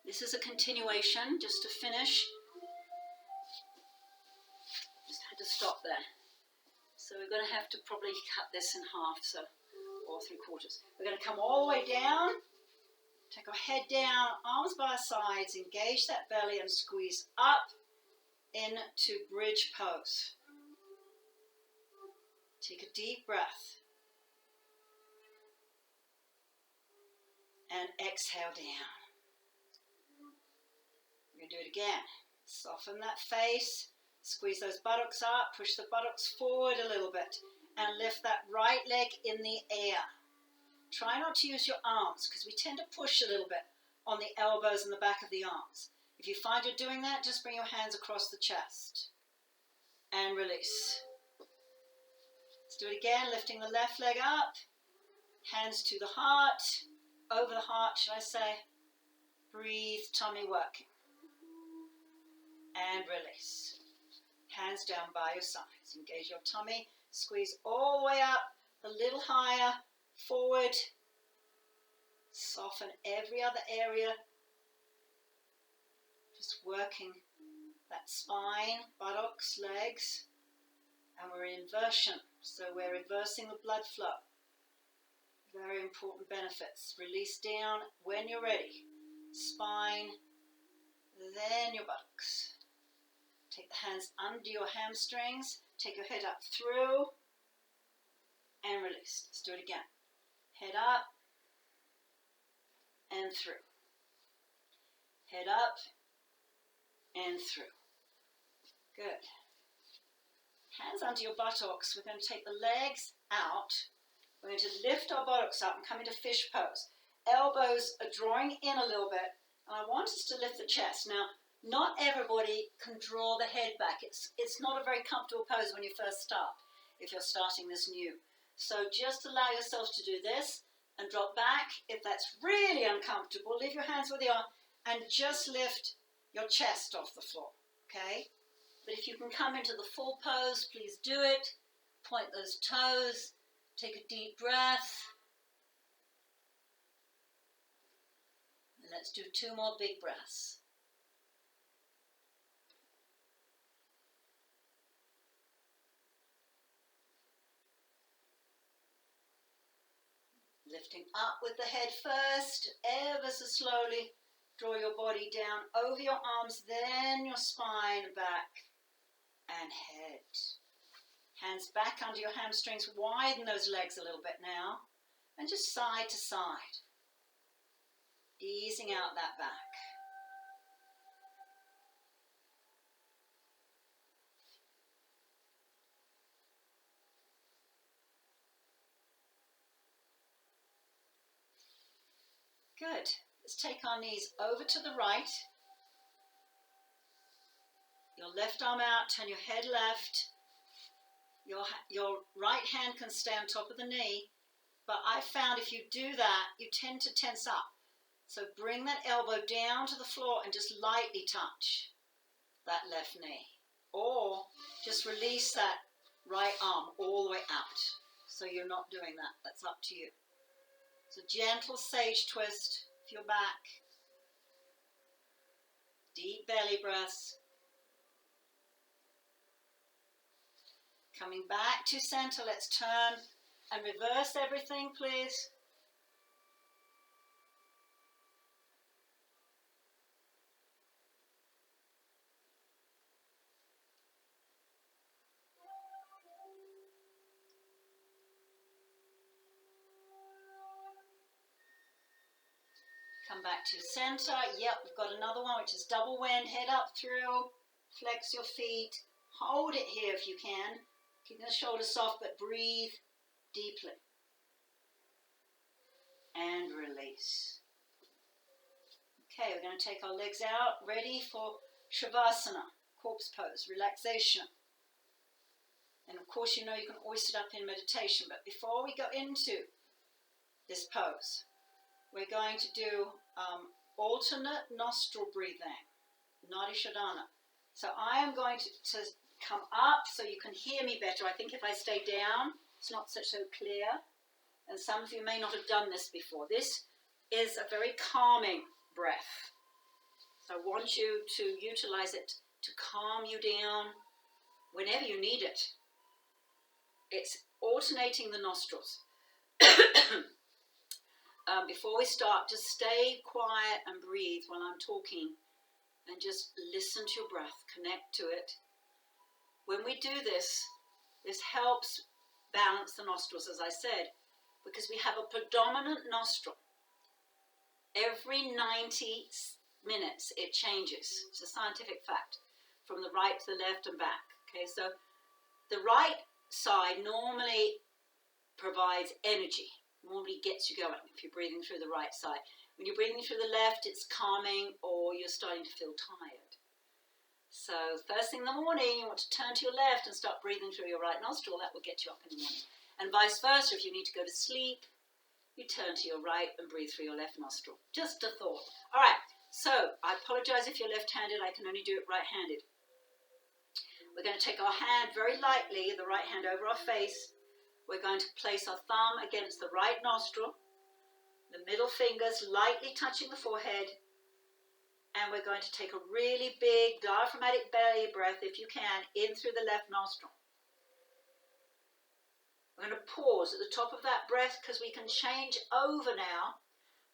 This is a continuation, just to finish. Just had to stop there. So we're going to have to probably cut this in half, or 3/4. We're going to come all the way down, take our head down, arms by our sides, engage that belly and squeeze up into bridge pose. Take a deep breath. And exhale down. We're going to do it again. Soften that face. Squeeze those buttocks up. Push the buttocks forward a little bit. And lift that right leg in the air. Try not to use your arms because we tend to push a little bit on the elbows and the back of the arms. If you find you're doing that, just bring your hands across the chest. And release. Let's do it again. Lifting the left leg up. Hands to the heart. Over the heart, should I say. Breathe, tummy working. And release. Hands down by your sides. Engage your tummy. Squeeze all the way up, a little higher, forward. Soften every other area. Just working that spine, buttocks, legs. And we're in inversion, so we're reversing the blood flow. Very important benefits. Release down when you're ready. Spine, then your buttocks. Take the hands under your hamstrings. Take your head up through. And release. Let's do it again. Head up. And through. Head up. And through. Good. Hands under your buttocks. We're going to take the legs out. We're going to lift our buttocks up and come into fish pose. Elbows are drawing in a little bit, and I want us to lift the chest. Now, not everybody can draw the head back. It's not a very comfortable pose when you first start, if you're starting this new. So just allow yourself to do this and drop back. If that's really uncomfortable, leave your hands where they are and just lift your chest off the floor, okay? But if you can come into the full pose, please do it. Point those toes. Take a deep breath. And let's do 2 more big breaths. Lifting up with the head first, ever so slowly. Draw your body down over your arms, then your spine, back, and head. Hands back under your hamstrings, widen those legs a little bit now, and just side to side, easing out that back. Good. Let's take our knees over to the right. Your left arm out, turn your head left. Your right hand can stay on top of the knee, but I found if you do that, you tend to tense up. So bring that elbow down to the floor and just lightly touch that left knee. Or just release that right arm all the way out. So you're not doing that. That's up to you. So gentle sage twist for your back. Deep belly breaths. Coming back to center, let's turn and reverse everything, please. Come back to center. Yep, we've got another one, which is double wind. Head up through. Flex your feet. Hold it here if you can. Keep the shoulders soft, but breathe deeply. And release. Okay, we're going to take our legs out. Ready for Shavasana, corpse pose, relaxation. And of course, you know you can always sit up in meditation. But before we go into this pose, we're going to do alternate nostril breathing, Nadi Shodhana. So I am going to come up so you can hear me better. I think if I stay down, it's not so clear. And some of you may not have done this before. This is a very calming breath. So I want you to utilize it to calm you down whenever you need it. It's alternating the nostrils. Before we start, just stay quiet and breathe while I'm talking and just listen to your breath, connect to it. When we do this, this helps balance the nostrils, as I said, because we have a predominant nostril. Every 90 minutes it changes. It's a scientific fact, from the right to the left and back. Okay, so the right side normally provides energy, normally gets you going if you're breathing through the right side. When you're breathing through the left, it's calming or you're starting to feel tired. So first thing in the morning, you want to turn to your left and start breathing through your right nostril. That will get you up in the morning. And vice versa, if you need to go to sleep, you turn to your right and breathe through your left nostril. Just a thought. All right, so I apologize if you're left-handed. I can only do it right-handed. We're going to take our hand very lightly, the right hand over our face. We're going to place our thumb against the right nostril, the middle fingers lightly touching the forehead, and we're going to take a really big diaphragmatic belly breath, if you can, in through the left nostril. We're going to pause at the top of that breath because we can change over now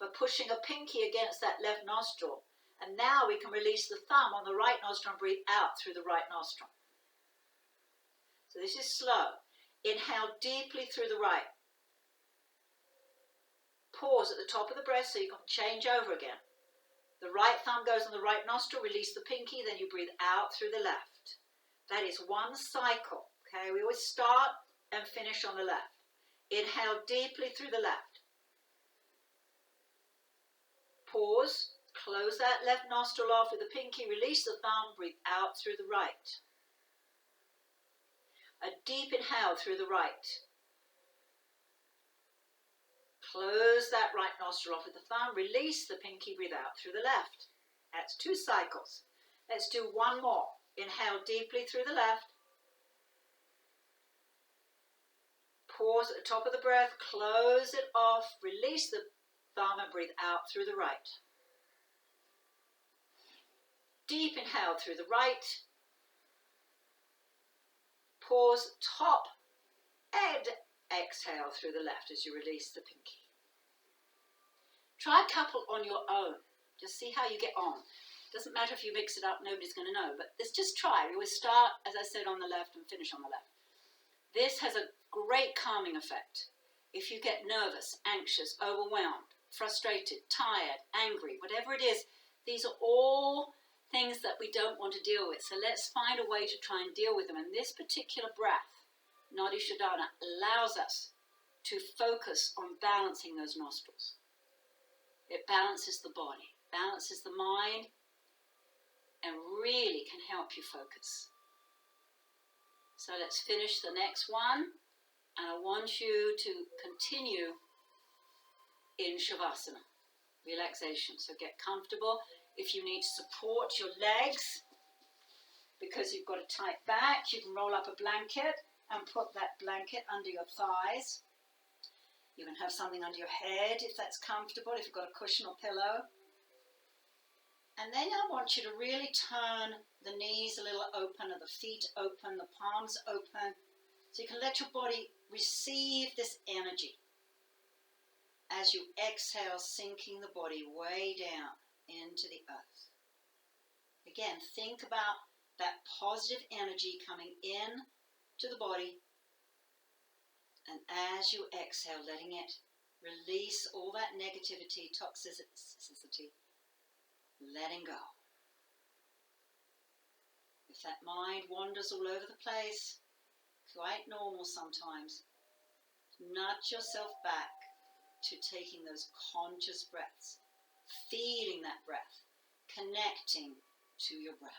by pushing a pinky against that left nostril. And now we can release the thumb on the right nostril and breathe out through the right nostril. So this is slow. Inhale deeply through the right. Pause at the top of the breath so you can change over again. The right thumb goes on the right nostril, release the pinky, then you breathe out through the left. That is one cycle. Okay, we always start and finish on the left. Inhale deeply through the left. Pause, close that left nostril off with the pinky, release the thumb, breathe out through the right. A deep inhale through the right. Close that right nostril off with the thumb, release the pinky, breathe out through the left. That's 2 cycles. Let's do one more. Inhale deeply through the left. Pause at the top of the breath, close it off, release the thumb and breathe out through the right. Deep inhale through the right. Pause, top, and exhale through the left as you release the pinky. Try a couple on your own. Just see how you get on. Doesn't matter if you mix it up, nobody's going to know, but let's just try. We always start, as I said, on the left and finish on the left. This has a great calming effect. If you get nervous, anxious, overwhelmed, frustrated, tired, angry, whatever it is, these are all things that we don't want to deal with. So let's find a way to try and deal with them. And this particular breath, Nadi Shodhana, allows us to focus on balancing those nostrils. It balances the body, balances the mind, and really can help you focus. So let's finish the next one. And I want you to continue in Shavasana, relaxation. So get comfortable. If you need to support your legs because you've got a tight back, you can roll up a blanket and put that blanket under your thighs. You can have something under your head if that's comfortable, if you've got a cushion or pillow. And then I want you to really turn the knees a little open, or the feet open, the palms open, so you can let your body receive this energy as you exhale, sinking the body way down into the earth. Again, think about that positive energy coming in to the body, and as you exhale, letting it release all that negativity, toxicity, letting go. If that mind wanders all over the place, quite normal sometimes, nudge yourself back to taking those conscious breaths, feeling that breath, connecting to your breath.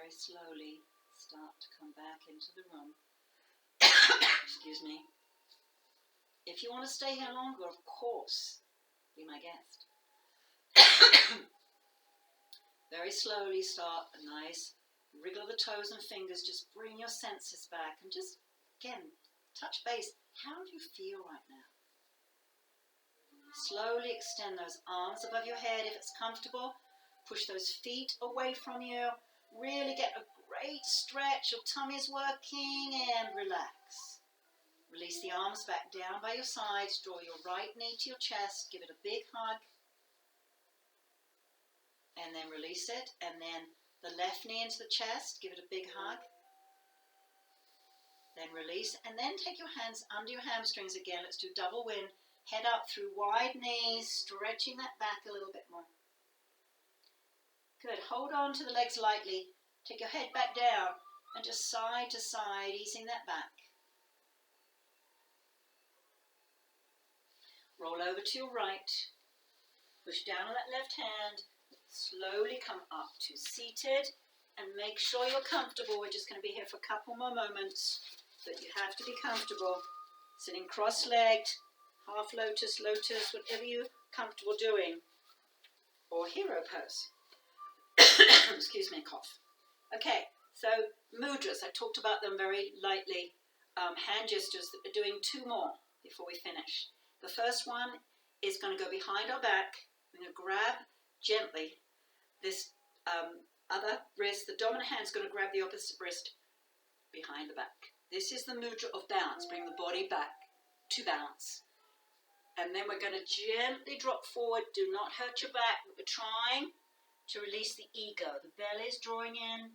very slowly start to come back into the room. Excuse me. If you want to stay here longer, of course, be my guest. Very slowly start a nice wriggle of the toes and fingers. Just bring your senses back and just, again, touch base. How do you feel right now? Slowly extend those arms above your head if it's comfortable. Push those feet away from you. Really get a great stretch. Your tummy is working and relax. Release the arms back down by your sides. Draw your right knee to your chest. Give it a big hug. And then release it. And then the left knee into the chest. Give it a big hug. Then release. And then take your hands under your hamstrings again. Let's do double wind. Head up through wide knees, stretching that back a little bit more. Good. Hold on to the legs lightly. Take your head back down and just side to side, easing that back. Roll over to your right. Push down on that left hand. Slowly come up to seated and make sure you're comfortable. We're just going to be here for a couple more moments, but you have to be comfortable. Sitting cross-legged. Half lotus, lotus, whatever you're comfortable doing. Or hero pose. Excuse me, cough. Okay, so mudras. I talked about them very lightly. Hand gestures. We're doing two more before we finish. The first one is going to go behind our back. We're going to grab gently this other wrist. The dominant hand is going to grab the opposite wrist behind the back. This is the mudra of balance. Bring the body back to balance. And then we're going to gently drop forward. Do not hurt your back. We're trying to release the ego. The belly is drawing in.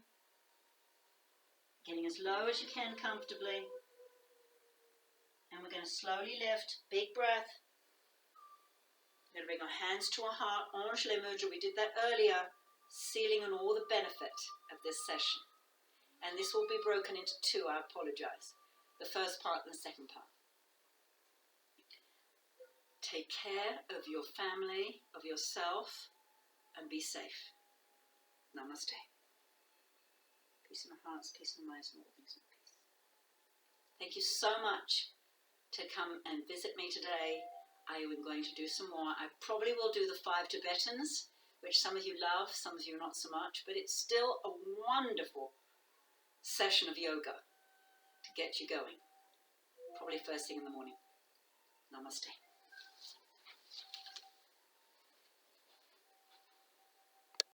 Getting as low as you can comfortably. And we're going to slowly lift. Big breath. We're going to bring our hands to our heart. Anjali Mudra. We did that earlier. Sealing on all the benefit of this session. And this will be broken into two. I apologize. The first part and the second part. Take care of your family, of yourself, and be safe. Namaste. Peace in our hearts, peace in our minds, and all things in peace. Thank you so much to come and visit me today. I am going to do some more. I probably will do the 5 Tibetans, which some of you love, some of you not so much, but it's still a wonderful session of yoga to get you going. Probably first thing in the morning. Namaste.